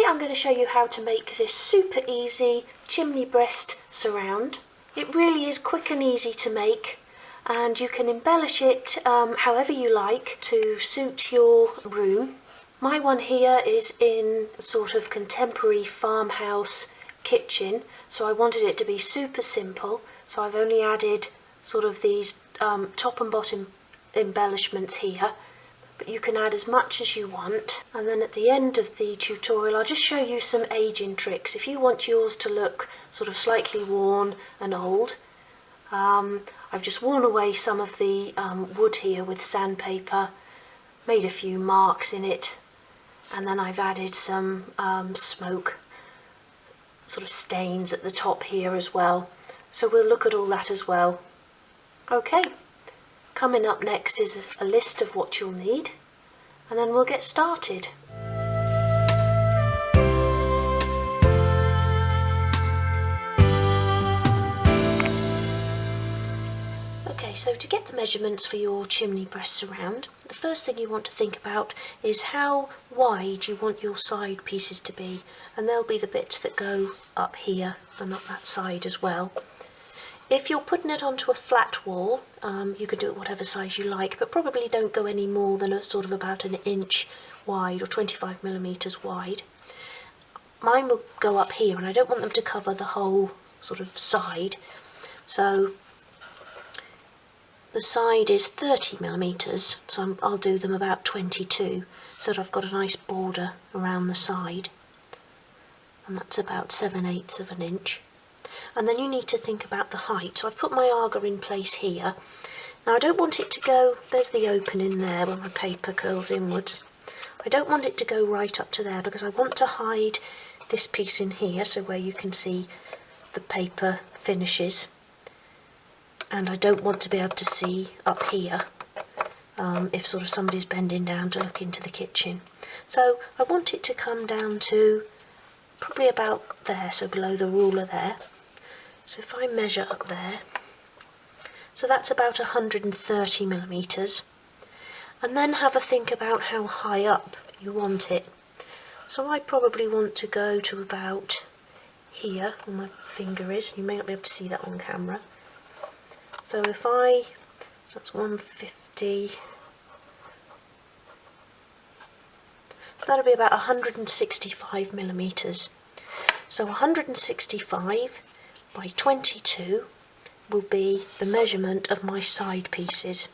Today I'm going to show you how to make this super easy chimney breast surround. It really is quick and easy to make, and you can embellish it however you like to suit your room. My one here is in a sort of contemporary farmhouse kitchen, so I wanted it to be super simple, so I've only added sort of these top and bottom embellishments here. But you can add as much as you want, and then at the end of the tutorial I'll just show you some aging tricks. If you want yours to look sort of slightly worn and old, I've just worn away some of the wood here with sandpaper, made a few marks in it, and then I've added some smoke sort of stains at the top here as well. So we'll look at all that as well. Okay. Coming up next is a list of what you'll need, and then we'll get started. Okay, so to get the measurements for your chimney breast surround, the first thing you want to think about is how wide you want your side pieces to be, and they'll be the bits that go up here and up that side as well. If you're putting it onto a flat wall, you can do it whatever size you like, but probably don't go any more than a sort of about an inch wide or 25mm wide. Mine will go up here, and I don't want them to cover the whole sort of side. So the side is 30mm, so I'll do them about 22, so that I've got a nice border around the side. And that's about 7/8 of an inch. And then you need to think about the height. So I've put my agger in place here. Now I don't want it to go, there's the opening there where my paper curls inwards. I don't want it to go right up to there because I want to hide this piece in here, so where you can see the paper finishes. And I don't want to be able to see up here if sort of somebody's bending down to look into the kitchen. So I want it to come down to probably about there, so below the ruler there. So if I measure up there, so that's about 130mm, and then have a think about how high up you want it. So I probably want to go to about here, where my finger is. You may not be able to see that on camera. So if so that's 150, so that'll be about 165mm. So 165 by 22 will be the measurement of my side pieces.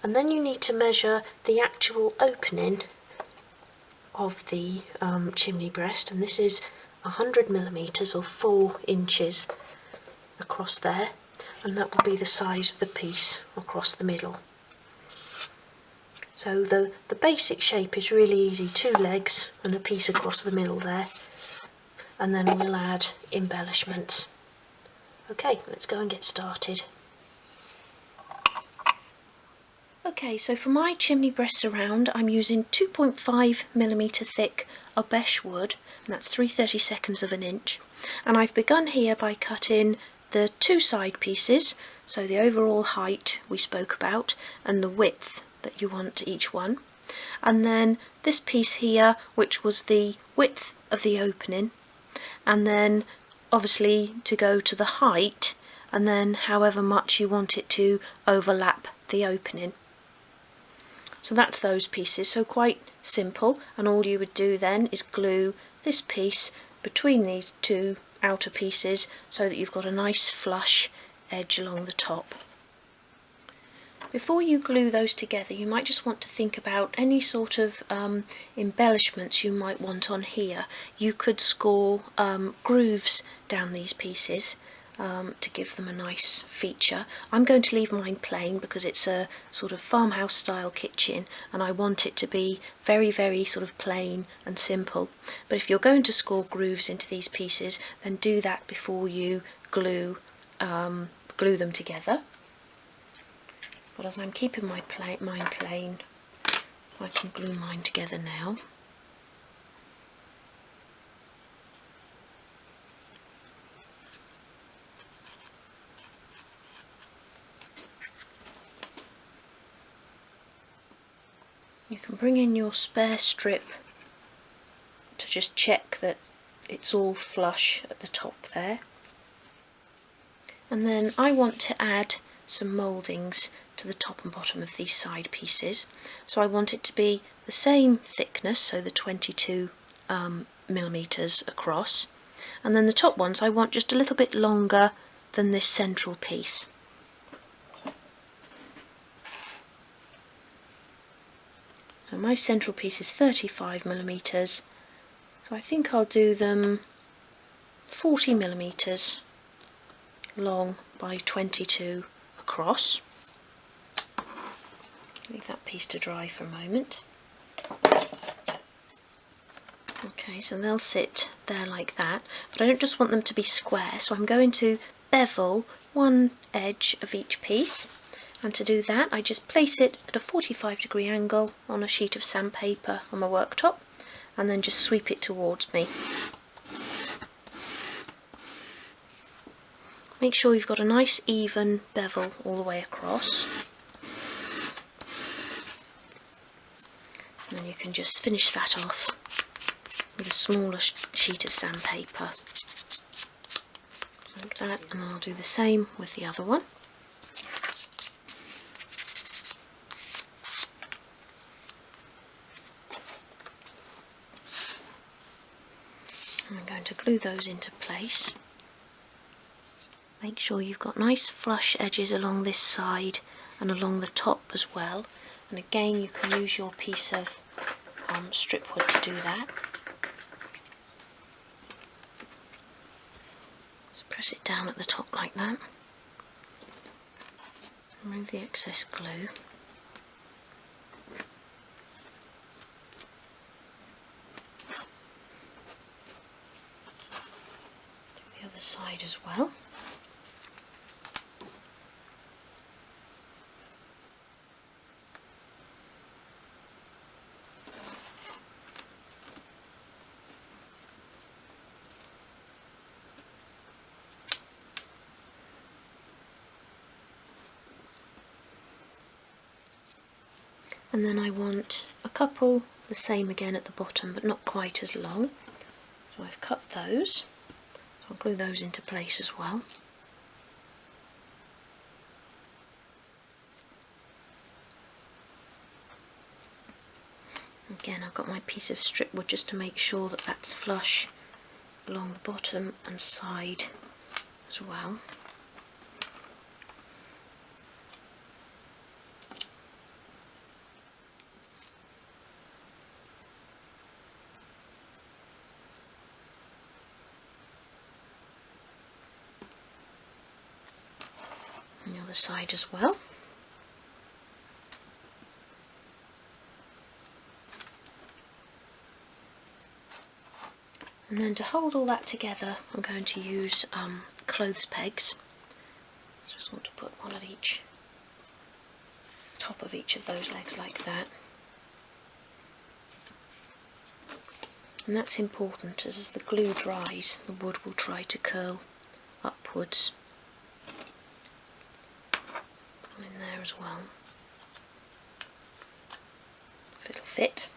And then you need to measure the actual opening of the chimney breast, and this is 100mm or 4 inches across there, and that will be the size of the piece across the middle. So the basic shape is really easy, 2 legs and a piece across the middle there, and then we'll add embellishments. Okay, let's go and get started. Okay, so for my chimney breast surround I'm using 2.5mm thick beche wood, and that's 3/32 of an inch. And I've begun here by cutting the 2 side pieces, so the overall height we spoke about and the width that you want each one. And then this piece here, which was the width of the opening, and then obviously to go to the height, and then however much you want it to overlap the opening. So that's those pieces, so quite simple, and all you would do then is glue this piece between these 2 outer pieces so that you've got a nice flush edge along the top. Before you glue those together, you might just want to think about any sort of embellishments you might want on here. You could score grooves down these pieces to give them a nice feature. I'm going to leave mine plain because it's a sort of farmhouse style kitchen, and I want it to be very, very sort of plain and simple. But if you're going to score grooves into these pieces, then do that before you glue them together. But as I'm keeping mine plain, I can glue mine together now. You can bring in your spare strip to just check that it's all flush at the top there. And then I want to add some mouldings to the top and bottom of these side pieces. So I want it to be the same thickness, so the 22 millimeters across. And then the top ones I want just a little bit longer than this central piece. So my central piece is 35 millimeters, so I think I'll do them 40 millimeters long by 22 across. Leave that piece to dry for a moment. Okay, so they'll sit there like that, but I don't just want them to be square, so I'm going to bevel one edge of each piece, and to do that I just place it at a 45-degree angle on a sheet of sandpaper on my worktop, and then just sweep it towards me. Make sure you've got a nice even bevel all the way across, and then you can just finish that off with a smaller sheet of sandpaper like that, and I'll do the same with the other one. I'm going to glue those into place. Make sure you've got nice flush edges along this side and along the top as well, and again you can use your piece of strip wood to do that. Just press it down at the top like that. Remove the excess glue. Do the other side as well. And then I want a couple the same again at the bottom, but not quite as long. So I've cut those. So I'll glue those into place as well. Again, I've got my piece of strip wood just to make sure that that's flush along the bottom and side as well. And the other side as well. And then to hold all that together, I'm going to use clothes pegs. Just want to put one at each top of each of those legs like that. And that's important, as the glue dries, the wood will try to curl upwards. Put in there as well, if it'll fit.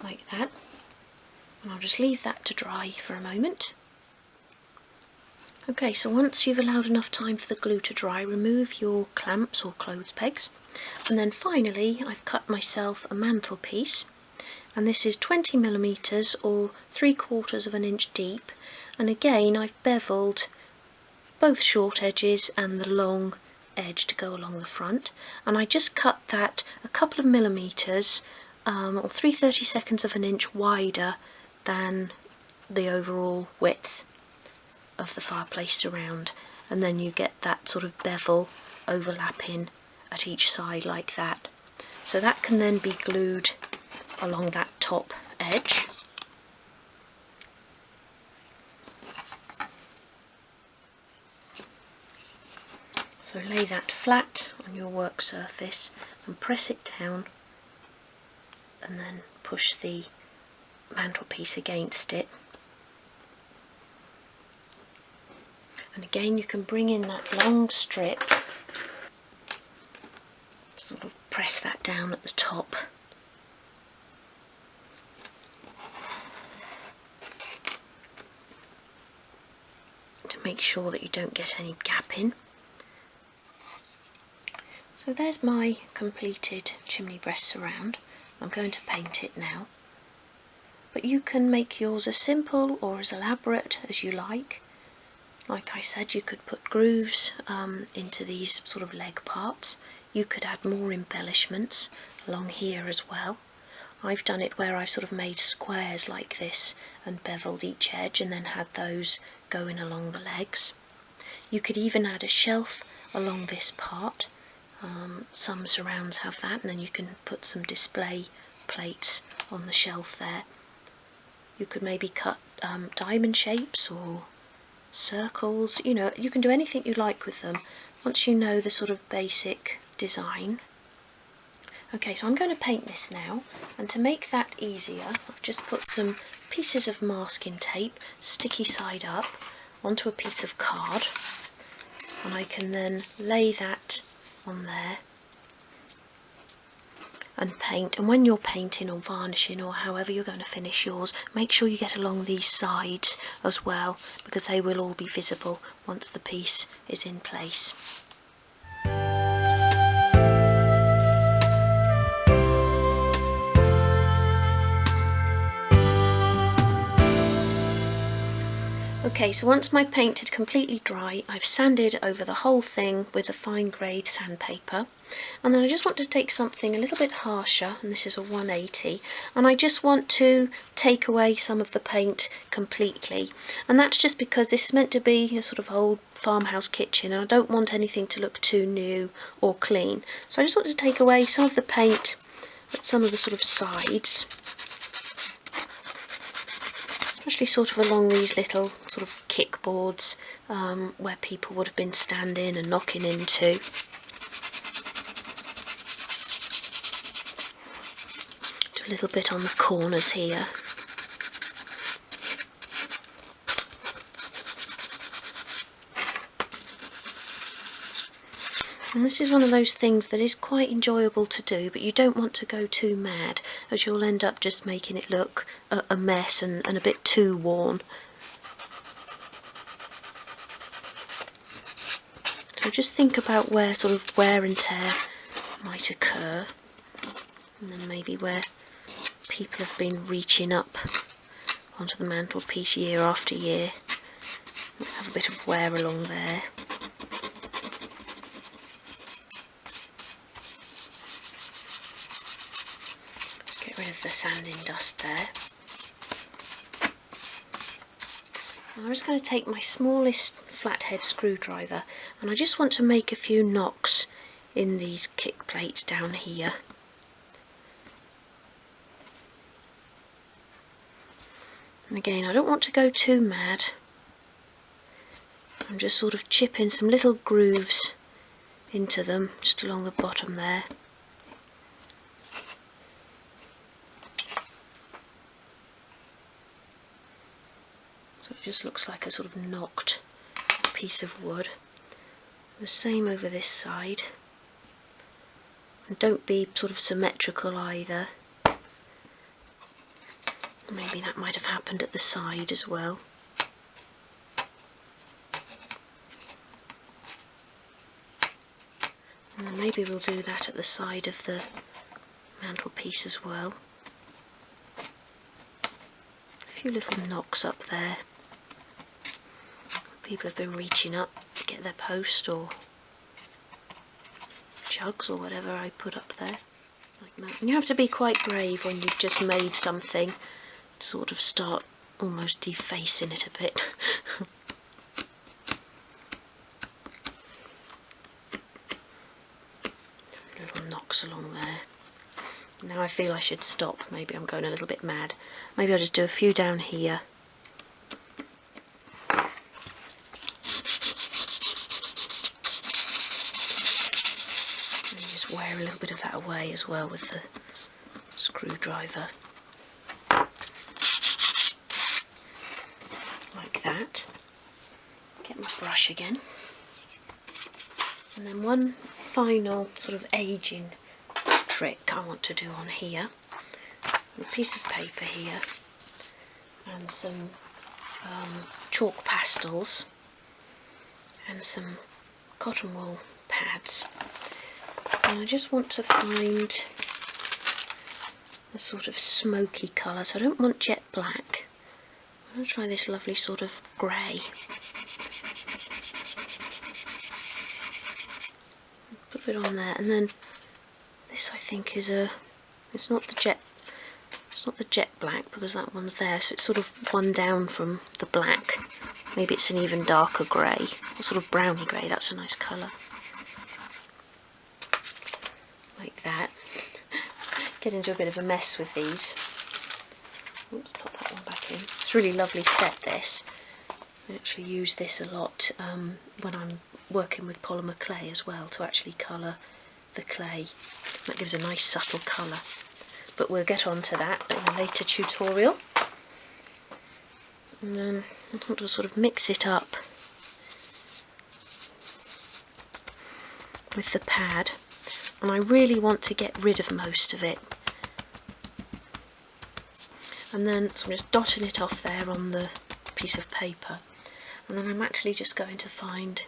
Like that. And I'll just leave that to dry for a moment. Okay, so once you've allowed enough time for the glue to dry, remove your clamps or clothes pegs. And then finally, I've cut myself a mantelpiece, and this is 20 millimeters or 3/4 of an inch deep. And again, I've beveled both short edges and the long edge to go along the front. And I just cut that a couple of millimeters, or 3/32 of an inch wider than the overall width of the fireplace surround, and then you get that sort of bevel overlapping at each side like that. So that can then be glued along that top edge. So lay that flat on your work surface and press it down, and then push the mantelpiece against it. And again, you can bring in that long strip, sort of press press that down at the top. To make sure that you don't get any gapping. So there's my completed chimney breast surround. I'm going to paint it now. But you can make yours as simple or as elaborate as you like. Like I said, you could put grooves into these sort of leg parts. You could add more embellishments along here as well. I've done it where I've sort of made squares like this and beveled each edge and then had those going along the legs. You could even add a shelf along this part. Some surrounds have that, and then you can put some display plates on the shelf there. You could maybe cut diamond shapes or circles. You know, you can do anything you like with them once you know the sort of basic design. Okay, so I'm going to paint this now, and to make that easier I've just put some pieces of masking tape sticky side up onto a piece of card, and I can then lay that on there and paint. And when you're painting or varnishing or however you're going to finish yours, make sure you get along these sides as well, because they will all be visible once the piece is in place. Okay, so once my paint had completely dry, I've sanded over the whole thing with a fine grade sandpaper, and then I just want to take something a little bit harsher, and this is a 180, and I just want to take away some of the paint completely. And that's just because this is meant to be a sort of old farmhouse kitchen, and I don't want anything to look too new or clean. So I just want to take away some of the paint at some of the sort of sides, especially sort of along these little sort of kickboards where people would have been standing and knocking into. Do a little bit on the corners here. And this is one of those things that is quite enjoyable to do, but you don't want to go too mad, as you'll end up just making it look a mess and a bit too worn. So just think about where sort of wear and tear might occur, and then maybe where people have been reaching up onto the mantelpiece year after year. Have a bit of wear along there. Get rid of the sanding dust there. I'm just going to take my smallest flathead screwdriver, and I just want to make a few knocks in these kick plates down here. And again, I don't want to go too mad. I'm just sort of chipping some little grooves into them just along the bottom there. So it just looks like a sort of knocked piece of wood. The same over this side. And don't be sort of symmetrical either. Maybe that might have happened at the side as well. And then maybe we'll do that at the side of the mantelpiece as well. A few little knocks up there. People have been reaching up to get their post or jugs or whatever I put up there, like that. And you have to be quite brave when you've just made something to sort of start almost defacing it a bit. Little knocks along there. Now I feel I should stop. Maybe I'm going a little bit mad. Maybe I'll just do a few down here. Wear a little bit of that away as well with the screwdriver, like that. Get my brush again, and then one final sort of aging trick I want to do on here. A piece of paper here and some chalk pastels and some cotton wool pads, and I just want to find a sort of smoky colour, so I don't want jet black. I'm going to try this lovely sort of grey. Put a bit on there, and then this I think is it's not the jet black because that one's there, so it's sort of one down from the black. Maybe it's an even darker grey, or sort of browny grey. That's a nice colour. Like that. Get into a bit of a mess with these. Oops, pop that one back in. It's a really lovely set, this. I actually use this a lot when I'm working with polymer clay as well, to actually colour the clay. That gives a nice subtle colour. But we'll get on to that in a later tutorial. And then I want to sort of mix it up with the pad, and I really want to get rid of most of it. And then so I'm just dotting it off there on the piece of paper, and then I'm actually just going to find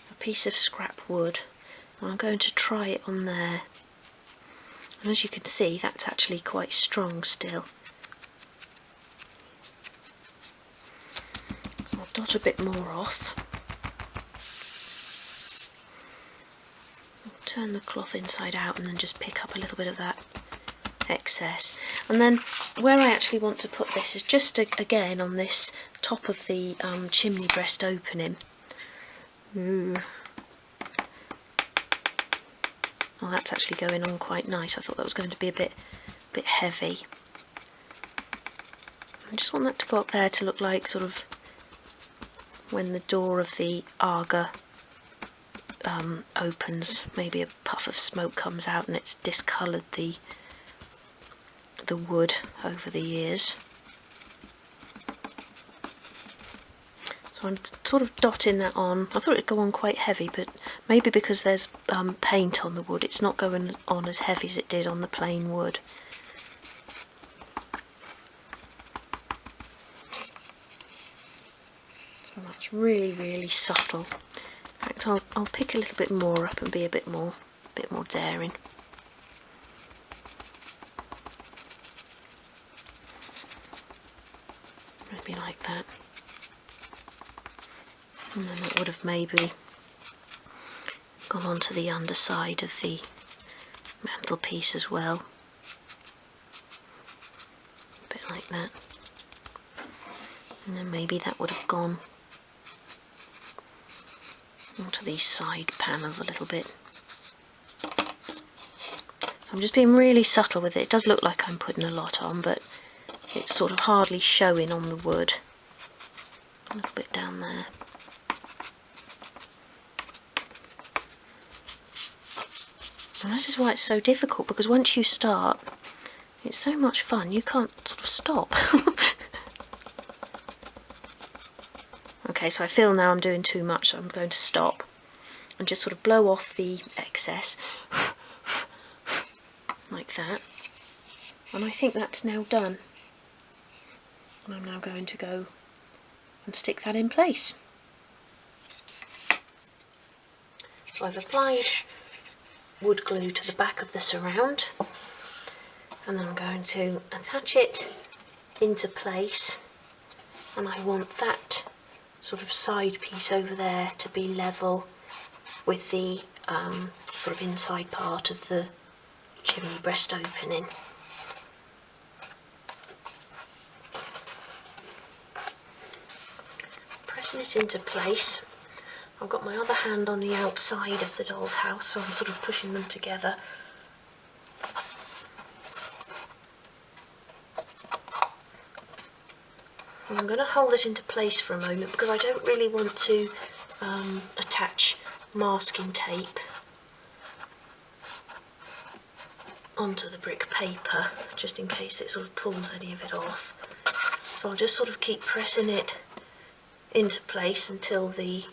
a piece of scrap wood, and I'm going to try it on there. And as you can see, that's actually quite strong still. So I'll dot a bit more off. I'll turn the cloth inside out and then just pick up a little bit of that excess. And then where I actually want to put this is just again on this top of the chimney breast opening. Ooh. Oh, that's actually going on quite nice. I thought that was going to be a bit heavy. I just want that to go up there to look like sort of when the door of the Aga opens, maybe a puff of smoke comes out and it's discoloured the wood over the years. So I'm sort of dotting that on. I thought it'd go on quite heavy, but maybe because there's paint on the wood, it's not going on as heavy as it did on the plain wood. So that's really, really subtle. In fact, I'll pick a little bit more up and be a bit more daring. Maybe like that. And then that would have maybe gone onto the underside of the mantelpiece as well. A bit like that. And then maybe that would have gone onto these side panels a little bit. So I'm just being really subtle with it. It does look like I'm putting a lot on, but it's sort of hardly showing on the wood. A little bit down there. And this is why it's so difficult, because once you start, it's so much fun, you can't sort of stop. Okay, so I feel now I'm doing too much, so I'm going to stop and just sort of blow off the excess like that. And I think that's now done. And I'm now going to go and stick that in place. So I've applied wood glue to the back of the surround, and then I'm going to attach it into place, and I want that sort of side piece over there to be level with the sort of inside part of the chimney breast opening. Pressing it into place. I've got my other hand on the outside of the doll's house, so I'm sort of pushing them together. And I'm going to hold it into place for a moment because I don't really want to attach masking tape onto the brick paper, just in case it sort of pulls any of it off. So I'll just sort of keep pressing it into place until the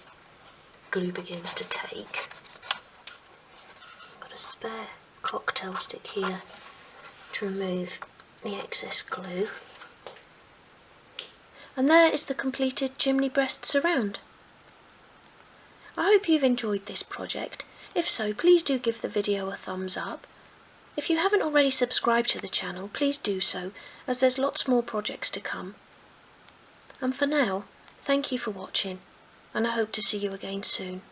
glue begins to take. I've got a spare cocktail stick here to remove the excess glue. And there is the completed chimney breast surround. I hope you've enjoyed this project. If so, please do give the video a thumbs up. If you haven't already subscribed to the channel, please do so, as there's lots more projects to come. And for now, thank you for watching, and I hope to see you again soon.